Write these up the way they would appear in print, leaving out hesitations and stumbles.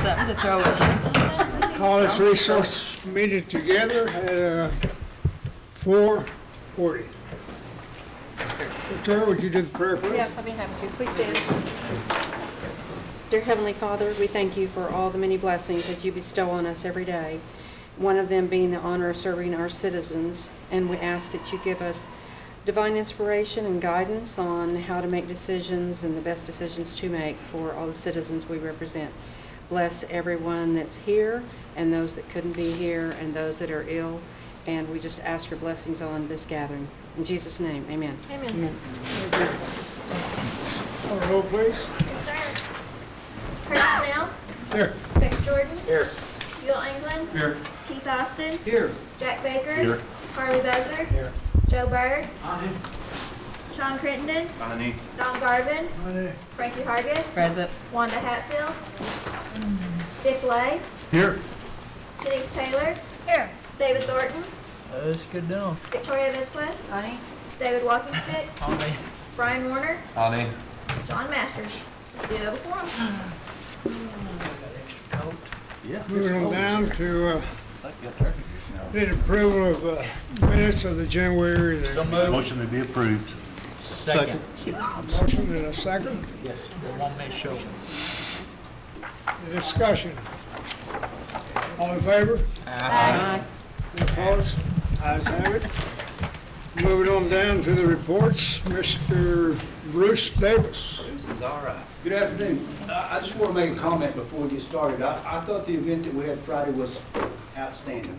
something to throw at you. Call this resource meeting together at 4:40. Victoria, would you do the prayer, please? Yes, I'll be happy to. Please stand. Dear Heavenly Father, we thank you for all the many blessings that you bestow on us every day, one of them being the honor of serving our citizens, and we ask that you give us divine inspiration and guidance on how to make decisions and the best decisions to make for all the citizens we represent. Bless everyone that's here and those that couldn't be here and those that are ill, and we just ask your blessings on this gathering. In Jesus' name, amen. Amen. Call the roll, please. Yes, sir. Curtis Snell. Here. Rex Jordan. Here. Bill England. Here. Keith Austin. Here. Jack Baker. Here. Harley Bezer. Here. Joe Bird. Aye. Sean Crittenden. Aye. Don Garvin. Aye. Frankie Hargis. Present. Wanda Hatfield. Dick Lay. Here. Denise Taylor. Here. David Thornton. That's good deal. Victoria Vesquez. Honey? David Walkingstick. Aye. Brian Warner. Aye. John Masters. Do you have a quorum? Extra coat. Yeah. Moving on down to Like you got turkey juice now. need approval of minutes of the January. So moved. Motion to be approved. Second. Motion and a second. Yes, they want me to show. Discussion. All in favor? Aye. Any opposed? Ayes have it. Moving on down to the reports, Mr. Bruce Davis. This is all right. Good afternoon. I just want to make a comment before we get started. I thought the event that we had Friday was outstanding.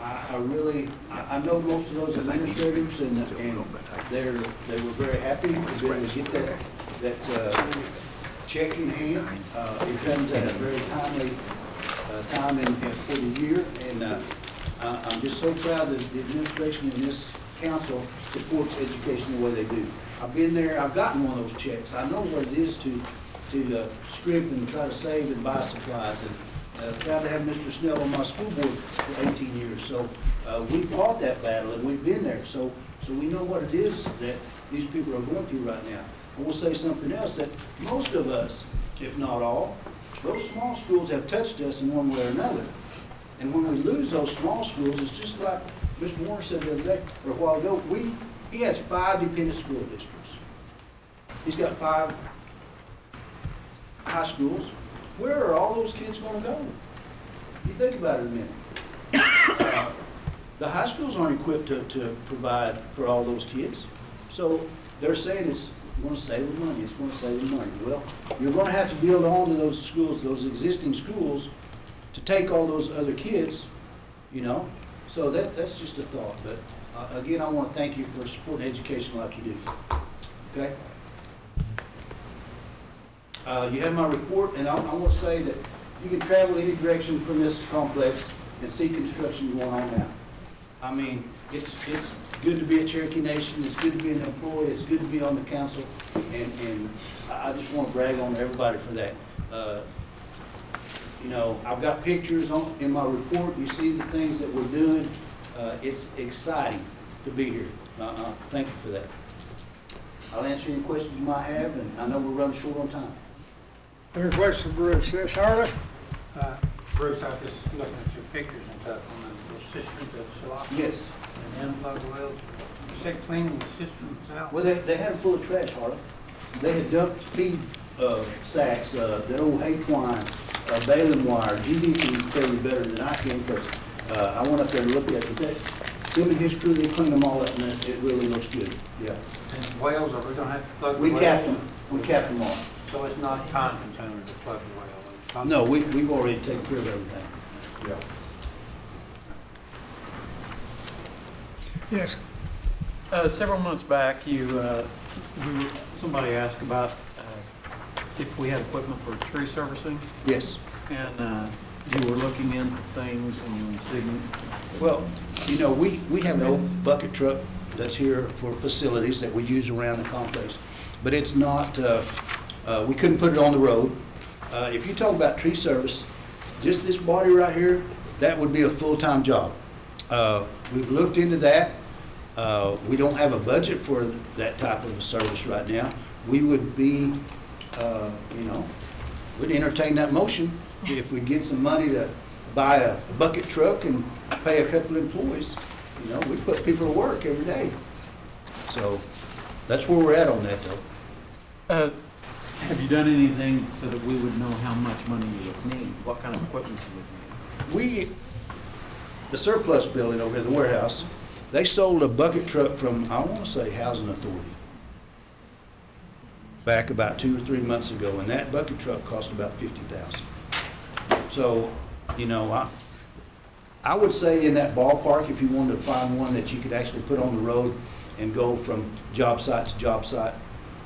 I know most of those administrators and they were very happy to be able to get that check in hand. It comes at a very timely time for the year, and I'm just so proud that the administration and this council supports education the way they do. I've been there, I've gotten one of those checks. I know what it is to scrimp and try to save and buy supplies. And proud to have Mr. Snell on my school board for 18 years. So we fought that battle and we've been there. So we know what it is that these people are going through right now. I will say something else, that most of us, if not all, those small schools have touched us in one way or another. And when we lose those small schools, it's just like Mr. Warner said the other day, or a while ago, he has 5 dependent school districts. He's got 5 high schools. Where are all those kids going to go? You think about it a minute. The high schools aren't equipped to provide for all those kids. So they're saying it's going to save them money. It's going to save them money. Well, you're going to have to build on to those schools, those existing schools, to take all those other kids, you know. So that's just a thought. But again, I want to thank you for supporting education like you do. Okay? You have my report, and I want to say that you can travel any direction from this complex and see construction going on now. I mean, it's good to be a Cherokee Nation. It's good to be an employee. It's good to be on the council, and I just want to brag on everybody for that. You know, I've got pictures in my report. You see the things that we're doing. It's exciting to be here. Thank you for that. I'll answer any questions you might have, and I know we're running short on time. Any questions, Bruce? Yes, Harley? Bruce, I was just looking at your pictures and stuff on the cisterns at Cherokee. Yes. And the unplugged well. You said cleaning the cisterns out. Well, they had them full of trash, Harley. They had dumped feed sacks, that old hay twine, baling wire. GD can tell you better than I can, because I went up there to look at it. But him and his crew, they cleaned them all up, and it really looks good. Yeah. And wells, are we gonna have to plug the We wells? capped them. We capped them all. So it's not time consuming to plug the well? No, we've already taken care of everything. Yeah. Yes. Several months back, somebody asked about if we had equipment for tree servicing, Yes. and you were looking into things and seeing. Well, you know, we have an old bucket truck that's here for facilities that we use around the complex, but it's not, we couldn't put it on the road. If you talk about tree service, just this body right here, that would be a full-time job. We've looked into that. We don't have a budget for that type of a service right now. We would be, you know, we'd entertain that motion if we get some money to buy a bucket truck and pay a couple employees, you know, we put people to work every day. So that's where we're at on that though. Have you done anything so that we would know how much money you would need? What kind of equipment you would need? The surplus building over at the warehouse, they sold a bucket truck from, I want to say, Housing Authority back about 2 or 3 months ago, and that bucket truck cost about $50,000. So, you know, I would say in that ballpark, if you wanted to find one that you could actually put on the road and go from job site to job site,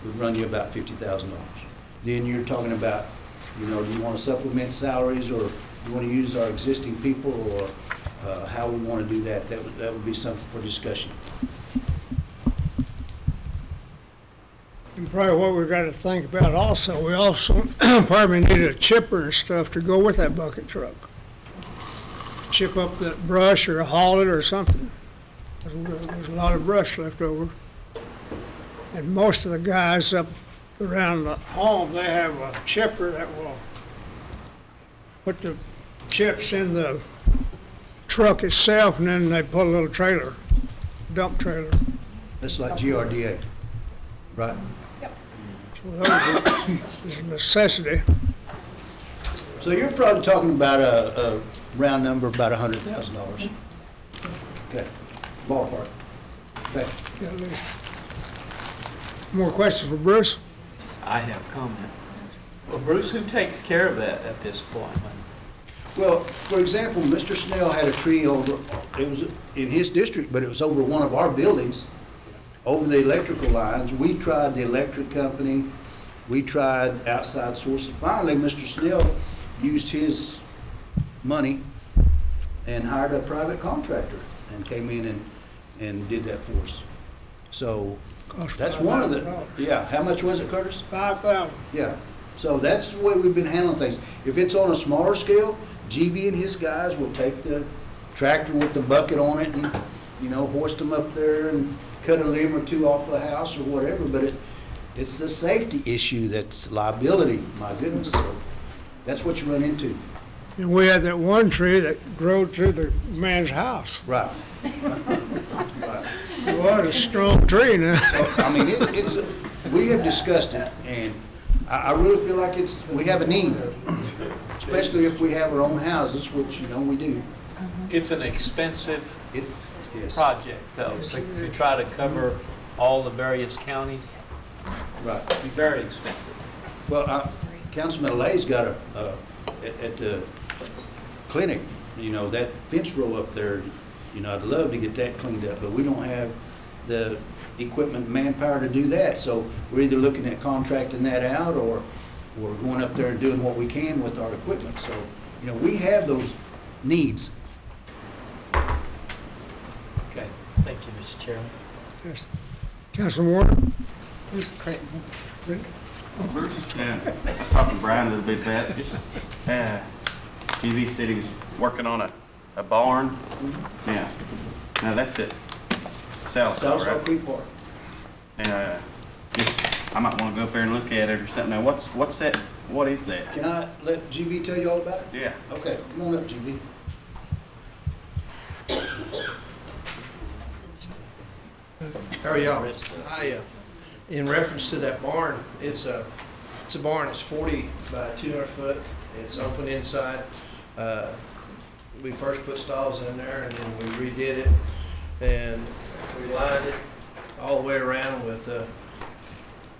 would run you about $50,000. Then you're talking about, you know, do you want to supplement salaries, or you want to use our existing people, or how we want to do that? That would be something for discussion. And probably what we've got to think about also, we also probably need a chipper and stuff to go with that bucket truck. Chip up that brush or haul it or something. There's a lot of brush left over. And most of the guys up around the home, they have a chipper that will put the chips in the truck itself, and then they put a little trailer, dump trailer. That's like GRDA, right? So it's a necessity. So you're probably talking about a round number of about $100,000. Okay, ballpark. Okay. Got any more questions for Bruce? I have a comment. Well, Bruce, who takes care of that at this point? Well, for example, Mr. Snell had a tree over, it was in his district, but it was over one of our buildings, over the electrical lines. We tried the electric company, we tried outside sources. Finally, Mr. Snell used his money and hired a private contractor and came in and did that for us. So that's one of the, yeah, how much was it, Curtis? $5,000. Yeah, so that's the way we've been handling things. If it's on a smaller scale, GV and his guys will take the tractor with the bucket on it and, you know, hoist them up there and cut a limb or two off the house or whatever, but it's the safety issue that's liability, my goodness. So that's what you run into. And we had that one tree that grew to the man's house. Right. What a strong tree now. I mean, we have discussed it, and I really feel like we have a need, especially if we have our own houses, which, you know, we do. It's an expensive Yes. project, though, to try to cover all the various counties. Right. It'd be very expensive. Well, Councilman Lay's got at the clinic, you know, that fence row up there, you know, I'd love to get that cleaned up, but we don't have the equipment, manpower to do that. So we're either looking at contracting that out, or we're going up there and doing what we can with our equipment. So, you know, we have those needs. Okay, thank you, Mr. Chairman. Yes. Councilman Warner? Mr. Clinton. Yeah, I was talking to Brian a little bit about it. Just, GV said he was working on a barn. Yeah, now that's it. South Right? Creek Park. And I might want to go up there and look at it or something. Now, what's that? What is that? Can I let GV tell you all about it? Yeah. Okay, come on up, GV. How are y'all? In reference to that barn, it's a barn, it's 40 by 200 foot, it's open inside. We first put stalls in there and then we redid it, and we lined it all the way around with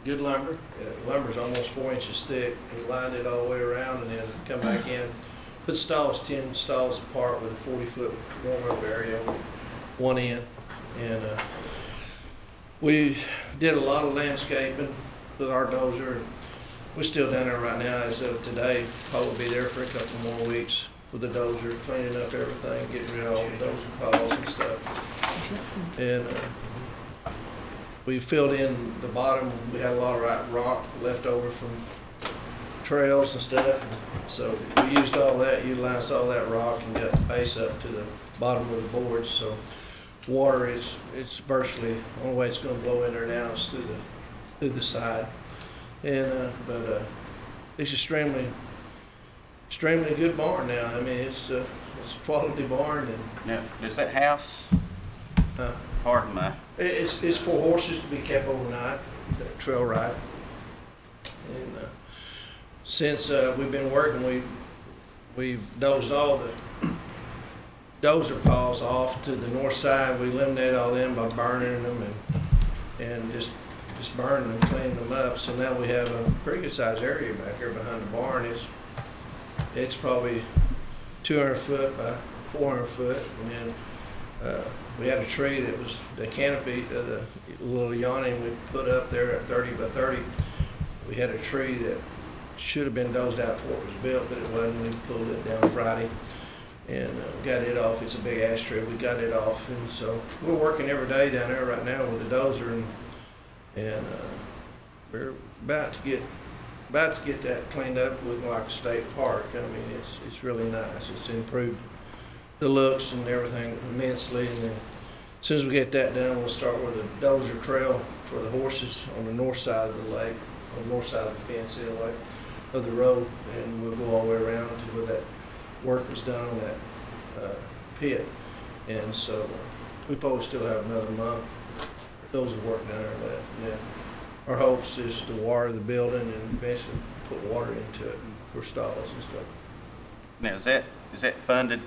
good lumber. Lumber's almost 4 inches thick. We lined it all the way around and then come back in, put stalls 10 stalls apart with a 40-foot warm-up area on one end. And we did a lot of landscaping with our dozer. We're still down there right now as of today. Probably be there for a couple more weeks with the dozer, cleaning up everything, getting rid of all the dozer piles and stuff. And we filled in the bottom. We had a lot of rock left over from trails and stuff. So we used all that, utilized all that rock, and got the base up to the bottom of the boards. So water it's virtually the only way it's going to blow in there now is through the side. And but it's extremely extremely good barn now. I mean, it's a quality barn, and Now, does that house, uh, pardon my, it's for horses to be kept overnight, that trail ride. And since we've been working, we've dozed all the dozer paws off to the north side. We eliminated all them by burning them and just burning them, cleaning them up. So now we have a pretty good sized area back here behind the barn. It's probably 200 foot by 400 foot, and then we had a tree that was the canopy, the little awning we put up there at 30 by 30. We had a tree that should have been dozed out before it was built, but it wasn't. We pulled it down Friday and got it off. It's a big ash tree. We got it off, and so we're working every day down there right now with the dozer, and we're about to get that cleaned up, looking like a state park. I mean, it's really nice. It's improved the looks and everything immensely. And then as soon as we get that done, we'll start with a dozer trail for the horses on the north side of the lake, on the north side of the fence anyway, of the road, and we'll go all the way around to where that work was done on that pit. And so we probably still have another month. Those work down there left. Yeah. Our hopes is to water the building and eventually put water into it for stalls and stuff. now, is that funded,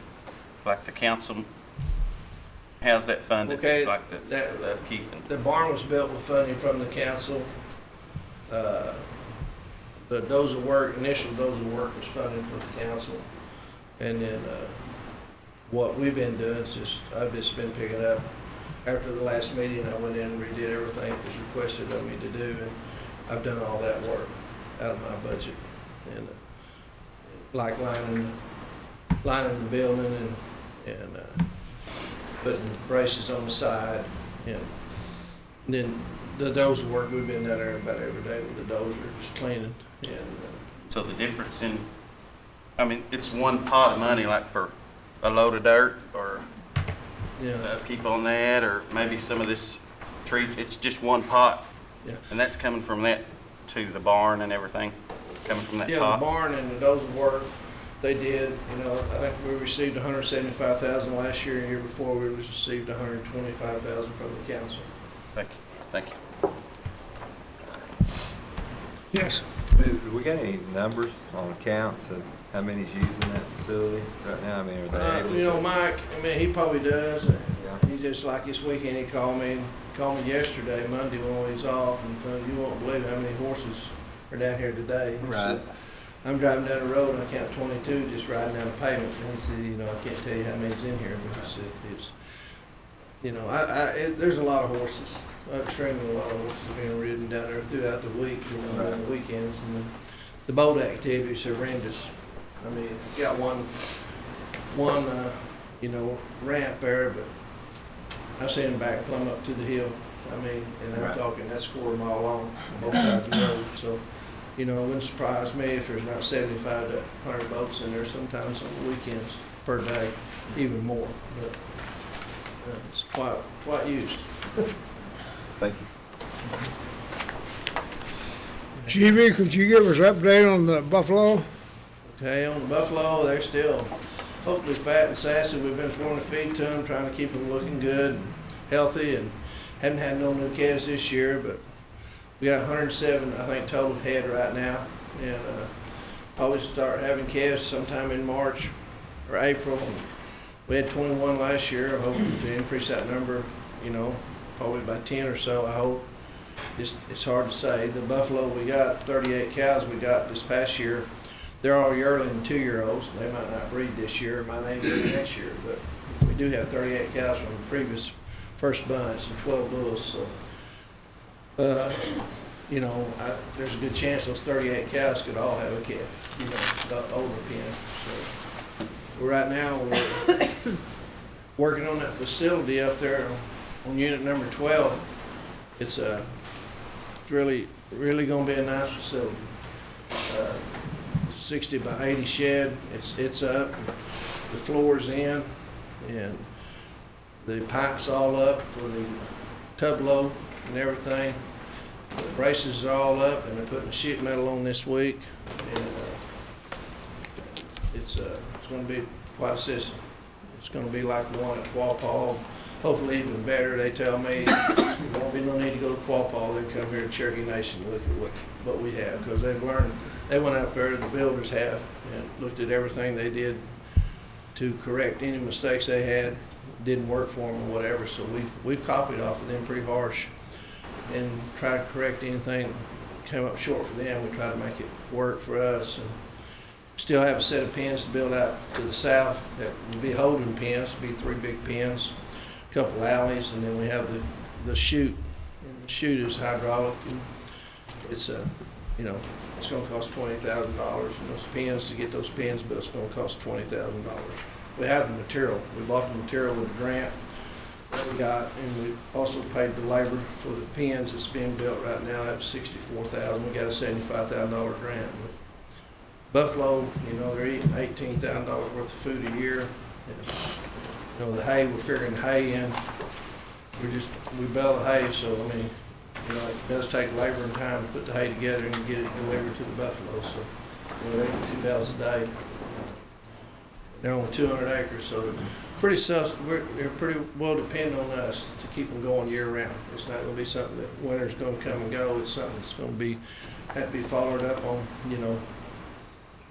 like the council, how's that funded? Okay, Like the upkeep? The barn was built with funding from the council. The initial dozer work was funded from the council. And then what we've been doing is I've just been picking up. After the last meeting, I went in and redid everything that was requested of me to do, and I've done all that work out of my budget. And like lining the building and putting braces on the side, and then the dozer work, we've been down there about every day with the dozer, just cleaning. And So the difference in, I mean, it's one pot of money, like for a load of dirt, or yeah, upkeep on that, or maybe some of this tree, it's just one pot. Yeah. And that's coming from that to the barn and everything, coming from that yeah, pot? the barn and the dozer work, they did. You know, I think we received $175,000 last year, and the year before we received $125,000 from the council. Thank you. Yes. Do we got any numbers on accounts of how many's using that facility right now? I mean, are they able You know, to? Mike, I mean, he probably does. Yeah. He just like this weekend, he called me yesterday, Monday when he's off, and told you won't believe how many horses are down here today. He Right. said, I'm driving down the road and I count 22 just riding down the pavement. And he said, you know, I can't tell you how many's in here, but he said it's, you know, there's a lot of horses, extremely a lot of horses being ridden down there throughout the week, you know, on the weekends. And the boat activity is horrendous. I mean, you got one, you know, ramp there, but I've seen them back plumb up to the hill. I mean, and I'm Right. talking, that's a quarter mile long on both sides of the road. So, you know, it wouldn't surprise me if there's not 75 to 100 boats in there sometimes on the weekends per day, even more. But it's quite used. Thank you. GB, could you give us an update on the buffalo? Okay, on the buffalo, they're still hopefully fat and sassy. We've been throwing the feed to them, trying to keep them looking good and healthy, and haven't had no new calves this year, but we got 107, I think, total head right now, and probably start having calves sometime in March or April. We had 21 last year. I'm hoping to increase that number, you know, probably by 10 or so, I hope. It's hard to say. The buffalo, we got 38 cows we got this past year. They're all yearling and 2-year-olds. They might not breed this year, might not breed next year, but we do have 38 cows from the previous first bunch and 12 bulls. So, you know, there's a good chance those 38 cows could all have a calf, you know, the older pen. So right now we're working on that facility up there on unit number 12. It's really going to be a nice facility. 60 by 80 shed. It's up. The floor's in, and the pipes all up for the tub load and everything. The braces are all up, and they're putting the sheet metal on this week. And it's gonna be quite a system. It's gonna be like the one at Quapaw, hopefully even better. They tell me there won't be no need to go to Quapaw. They come here to Cherokee Nation and look at what we have, because they've learned. They went out there, the builders have, and looked at everything they did to correct any mistakes they had, didn't work for them or whatever. So we've copied off of them pretty harsh and tried to correct anything that came up short for them. We try to make it work for us. And still have a set of pins to build out to the south that will be holding pins, be 3 big pins, a couple alleys, and then we have the chute. And the chute is hydraulic, and it's it's going to cost $20,000. And those pins, to get those pins built, it's going to cost $20,000. We have the material. We bought the material with a grant that we got, and we also paid the labor for the pins that's being built right now. That's $64,000. We got a $75,000 grant. Buffalo, they're eating $18,000 worth of food a year. And, the hay, we're figuring the hay in. We bale the hay, so it does take labor and time to put the hay together and get it delivered to the buffalo. So we're eating 2 bales a day. They're on 200 acres, so they're pretty well dependent on us to keep them going year round. It's not going to be something that winter's going to come and go. It's something that's going to have to be followed up on,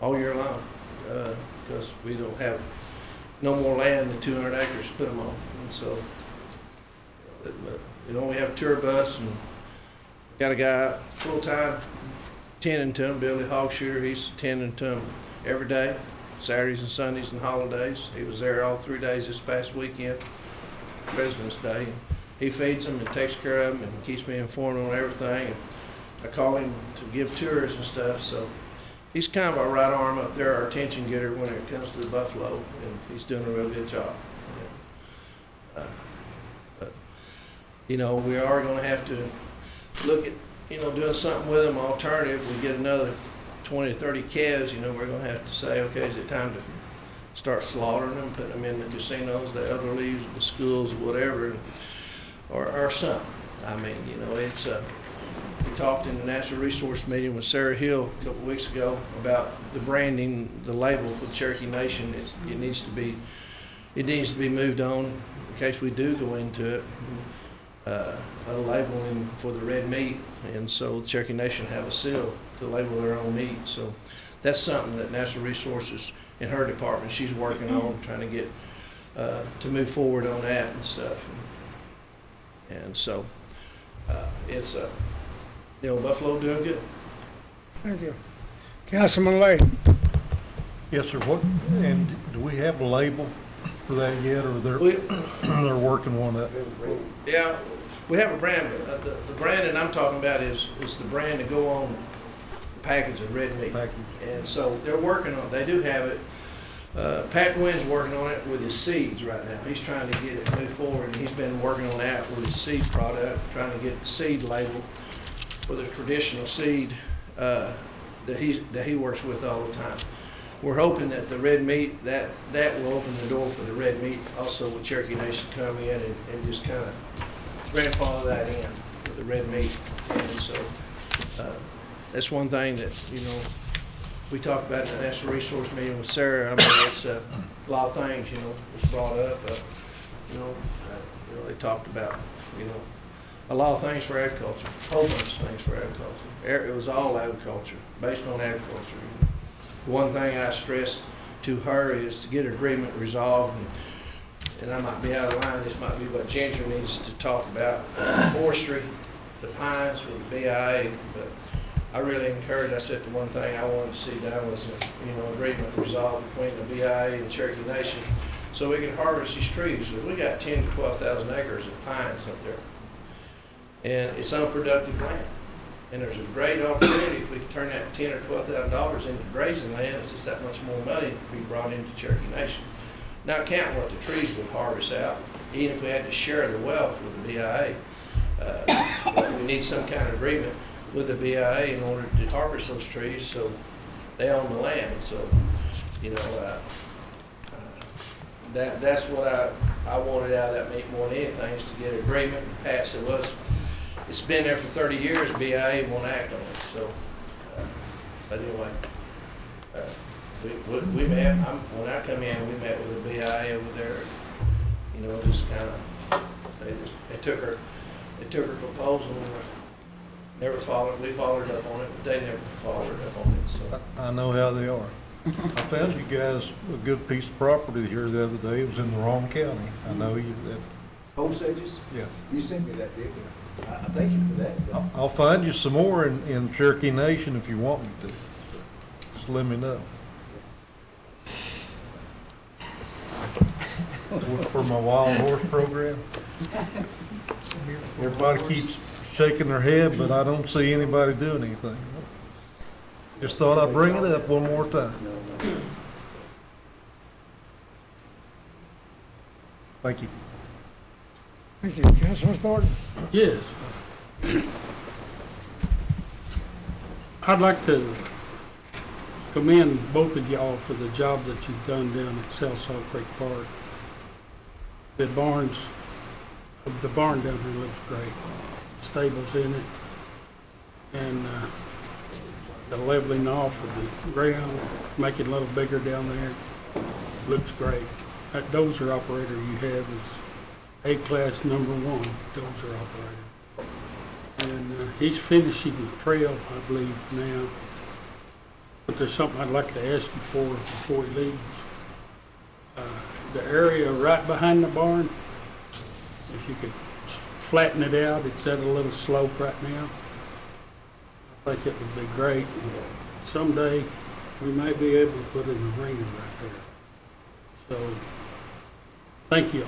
all year long, because we don't have no more land than 200 acres to put them on. And so, we have a tour bus, and got a guy full-time tending to them, Billy Hog Shooter. He's tending to them every day, Saturdays and Sundays and holidays. He was there all 3 days this past weekend, President's Day. He feeds them and takes care of them and keeps me informed on everything. And I call him to give tours and stuff, so he's kind of our right arm up there, our attention getter when it comes to the buffalo, and he's doing a real good job. But we are going to have to look at, doing something with them, alternative. We get another 20 or 30 calves, we're going to have to say, okay, is it time to start slaughtering them, putting them in the casinos, the elderly, the schools, whatever, or something. It's we talked in the Natural Resource meeting with Sarah Hill a couple of weeks ago about the branding, the label for the Cherokee Nation. It needs to be moved on in case we do go into it. A labeling for the red meat, and so Cherokee Nation have a seal to label their own meat. So that's something that Natural Resources in her department, she's working on, trying to get to move forward on that and stuff. And so it's Buffalo doing good. Thank you. Councilman Lay. Yes, sir. And do we have a label for that yet, or they're working on that? Yeah, we have a brand, but the brand that I'm talking about is the brand to go on the package of red meat. And so they're working on it. They do have it. Pat Wynn's working on it with his seeds right now. He's trying to get it moved forward, and he's been working on that with his seed product, trying to get the seed label for the traditional seed that he works with all the time. We're hoping that the red meat, that will open the door for the red meat also with Cherokee Nation to come in and just kind of grandfather that in with the red meat. And so that's one thing that, we talked about in the National Resource meeting with Sarah. It's a lot of things, was brought up. They talked about, a lot of things for agriculture, a whole bunch of things for agriculture. It was all agriculture, based on agriculture. One thing I stressed to her is to get an agreement resolved, and I might be out of line, this might be what Ginger needs to talk about, forestry, the pines with the BIA, but I really encouraged, I said the one thing I wanted to see done was an agreement resolved between the BIA and Cherokee Nation so we can harvest these trees. We got 10,000 to 12,000 acres of pines up there, and it's unproductive land. And there's a great opportunity if we can turn that $10,000 or $12,000 into grazing land. It's just that much more money to be brought into Cherokee Nation. Not counting what the trees would harvest out, even if we had to share the wealth with the BIA. We need some kind of agreement with the BIA in order to harvest those trees, so they own the land. So, that's what I wanted out of that meeting more than anything, is to get an agreement and pass it. It's been there for 30 years, BIA won't act on it. So, but anyway, We met, when I come in, we met with the BI over there, you know, just kinda, they took her proposal, and never followed, we followed up on it, but they never followed up on it, so. I know how they are. I found you guys a good piece of property here the other day. It was in the wrong county. I know you, that, Osages? yeah. You sent me that, Dick. I thank you for that. I'll find you some more in Cherokee Nation if you want me to. Just let me know. For my wild horse program. Everybody keeps shaking their head, but I don't see anybody doing anything. Just thought I'd bring it up one more time. Thank you. Thank you. Councilman Thornton? Yes. I'd like to commend both of y'all for the job that you've done down at South Salt Creek Park. The barn down here looks great. Stables in it, and the leveling off of the ground, make it a little bigger down there, looks great. That dozer operator you have is A-class #1 dozer operator. And he's finishing the trail, I believe, now. But there's something I'd like to ask you for before he leaves. The area right behind the barn, if you could flatten it out, it's at a little slope right now. I think it would be great. Someday, we may be able to put an arena right there. So, thank you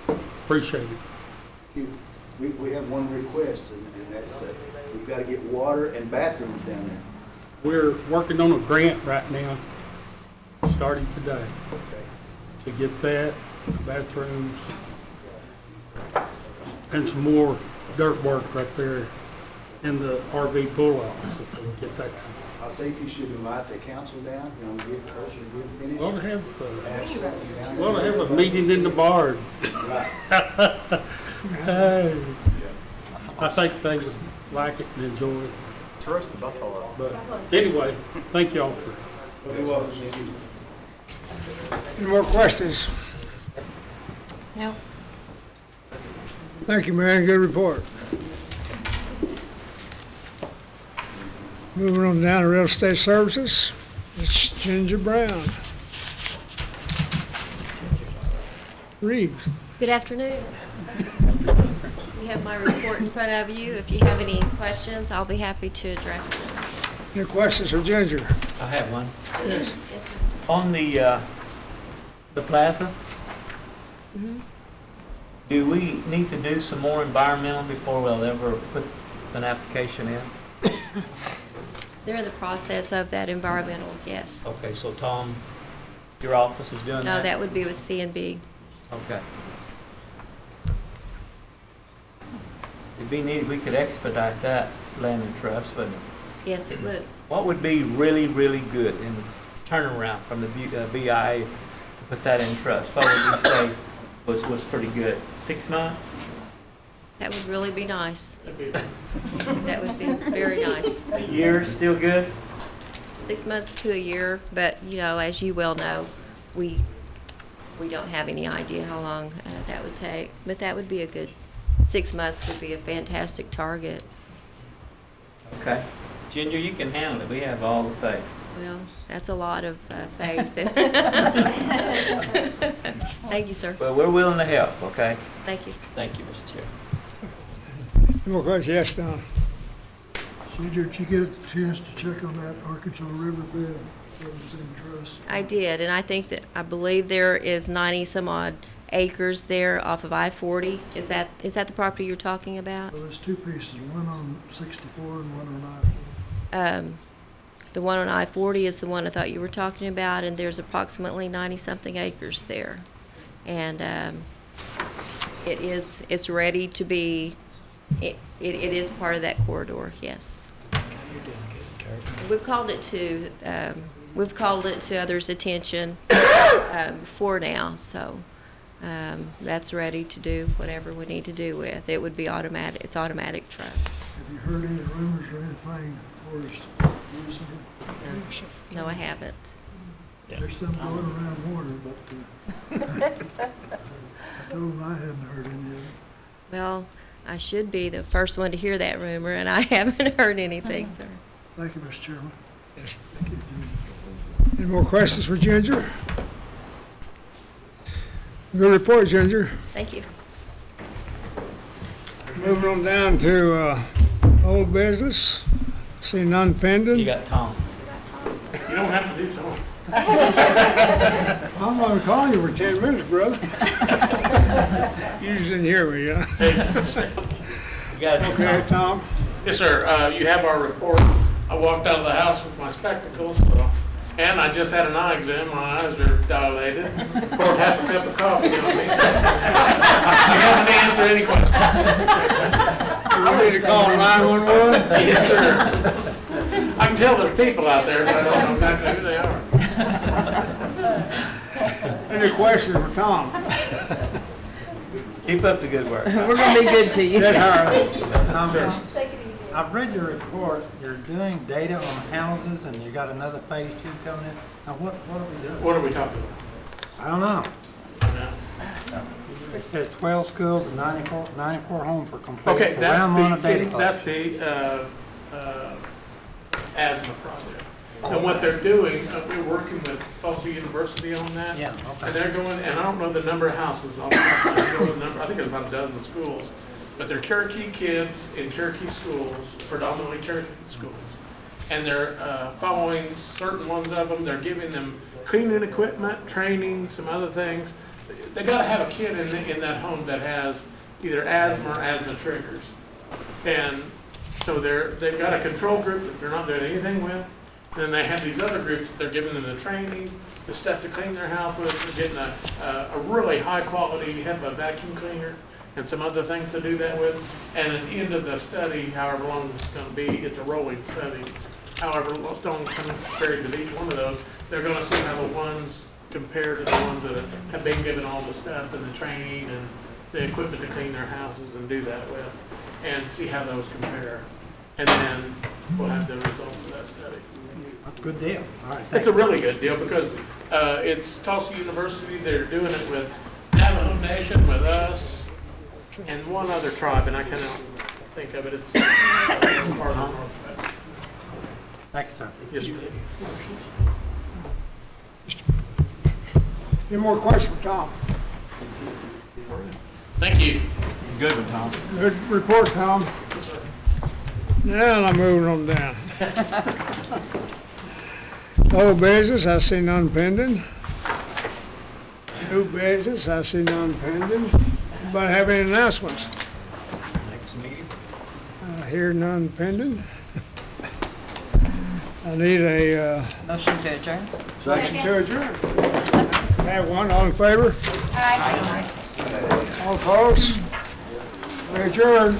all. Appreciate it. We have one request, and that's, we've got to get water and bathrooms down there. We're working on a grant right now, starting today, to get that, the bathrooms, and some more dirt work right there in the RV pull-offs, if we can get that. I think you should invite the council down, you know, get closer to getting finished. We'll have a meeting in the barn. I think they would like it and enjoy it. It's roasted buffalo. But anyway, thank y'all for. You're welcome. Any more questions? No. Thank you, man. Good report. Moving on down to real estate services, it's Ginger Brown. Reeves. Good afternoon. You have my report in front of you. If you have any questions, I'll be happy to address them. Any questions for Ginger? I have one. Yes. Yes, sir. On the plaza, do we need to do some more environmental before we'll ever put an application in? They're in the process of that environmental, yes. Okay, so Tom, your office is doing that? No, that would be with C&B. Okay. It'd be neat if we could expedite that land and trust, wouldn't it? Yes, it would. What would be really, really good in the turnaround from the BI to put that in trust? What would you say was pretty good? 6 months? That would really be nice. That would be very nice. A year still good? 6 months to a year, but you know, as you well know, we don't have any idea how long that would take. But that would be a good 6 months. Would be a fantastic target. Okay. Ginger, you can handle it. We have all the faith. Well, that's a lot of faith. Thank you, sir. Well, we're willing to help, okay? Thank you. Thank you, Mr. Chair. Any more questions? Yes, Don. Ginger, did you get a chance to check on that Arkansas River bed that was in trust? I did, and I believe there is 90 some odd acres there off of I-40. Is that the property you're talking about? Well, there's 2 pieces, one on 64 and one on I-40. The one on I-40 is the one I thought you were talking about, and there's approximately 90-something acres there. And it's ready to be, it is part of that corridor, yes. We've called it to others' attention for now, so that's ready to do whatever we need to do with. It would be automatic, it's automatic trust. Have you heard any rumors or anything for us using it? No, I haven't. There's some going around Warner, but I told him I hadn't heard any of it. Well, I should be the first one to hear that rumor, and I haven't heard anything, sir. Thank you, Mr. Chairman. Yes. Thank you. Any more questions for Ginger? Good report, Ginger. Thank you. Moving on down to old business. See none pending. You got Tom. You don't have to do so. I'm gonna call you for 10 minutes, brother. You just didn't hear me, yeah? You got it. Okay, Tom. Yes, sir. You have our report. I walked out of the house with my spectacles, and I just had an eye exam. My eyes are dilated. Poured half a cup of coffee on me. You have to answer any questions. You need to call 911? Yes, sir. I can tell there's people out there, but I don't know exactly who they are. Any questions for Tom? Keep up the good work. We're gonna be good to you. That's all right. Sure. I've read your report, you're doing data on houses, and you got another phase 2 coming in. Now, what are we doing? What are we talking about? I don't know. No. It says 12 schools and 94 homes for complete. Okay, for round one of data that's collection. the asthma project. And what they're doing, we're working with Tulsa University on that. Yeah, And okay. they're going, and I don't know the number of houses, I don't know the number, I think it's about a dozen schools. But they're Cherokee kids in Cherokee schools, predominantly Cherokee schools. And they're following certain ones of them, they're giving them cleaning equipment, training, some other things. They gotta have a kid in that home that has either asthma or asthma triggers. And so they've got a control group that they're not doing anything with. And then they have these other groups that they're giving them the training, the stuff to clean their house with. They're getting a really high quality HEPA vacuum cleaner and some other things to do that with. And at the end of the study, however long it's gonna be, it's a rolling study. However long compared to each one of those, they're gonna see how the ones compare to the ones that have been given all the stuff and the training and the equipment to clean their houses and do that with, and see how those compare. And then we'll have the results of that study. That's a good deal. All right, It's a really good deal because it's Tulsa University, they're doing it with Navajo Nation, with us, and one other tribe, and I cannot think of it. It's part of the Northwest. Thank you, sir. Yes, sir. Any more questions for Tom? Thank you. Good one, Tom. Good report, Tom. Now I'm moving on down. Old business, I see none pending. New business, I see none pending. Anybody have any announcements? Next meeting. I hear none pending. I need a Motion to adjourn. motion to adjourn. Have one, all in favor? Aye. All opposed? We adjourn.